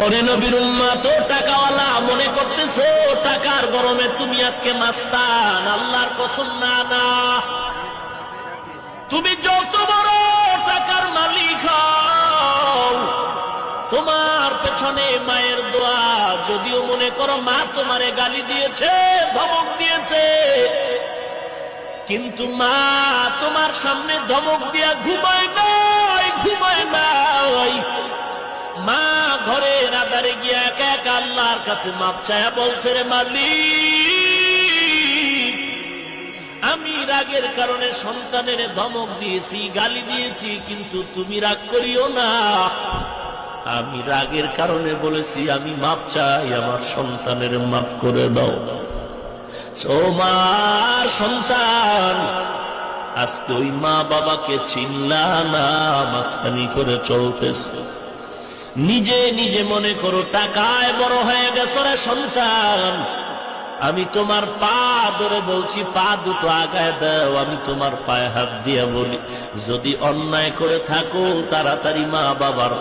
ওরে নবীর উম্মত, টাকাওয়ালা মনে করতেছো টাকার গরমে তুমি আজকে মাস্তান? আল্লাহর কসম, না না। তুমি যত বড় টাকার মালিক হও, তোমার পেছনে মায়ের দোয়া, যদিও মনে করো মা তোমারে গালি দিয়েছে, ধমক দিয়েছে, কিন্তু মা তোমার সামনে ধমক দিয়া ঘুমায় নাই, ঘুমায় নাই। মা ঘরের আধারে গিয়া একা একা আল্লাহর কাছে মাপ চায়া বলছে, রে মালিক, আমি রাগের কারণে সন্তানের ধমক দিয়েছি, গালি দিয়েছি, কিন্তু তুমি রাগ করিও না। আমি রাগের কারণে বলেছি আমি মাপ চাই, আমার সন্তানের মাফ করে দাও। তোমার সন্তান আজকে ওই মা বাবাকে চিনলা না, মাস্তানি করে চলতেছে। নিজে নিজে মনে করো টাকায় বড় হয়ে গেছ রে সন্তান। আমি তোমার পা ধরে বলছি, পা দুটো আগায় দাও। আমি তোমার পায়ে হাত দিয়ে বলি, যদি অন্যায় করে থাকো তাড়াতাড়ি মা বাবার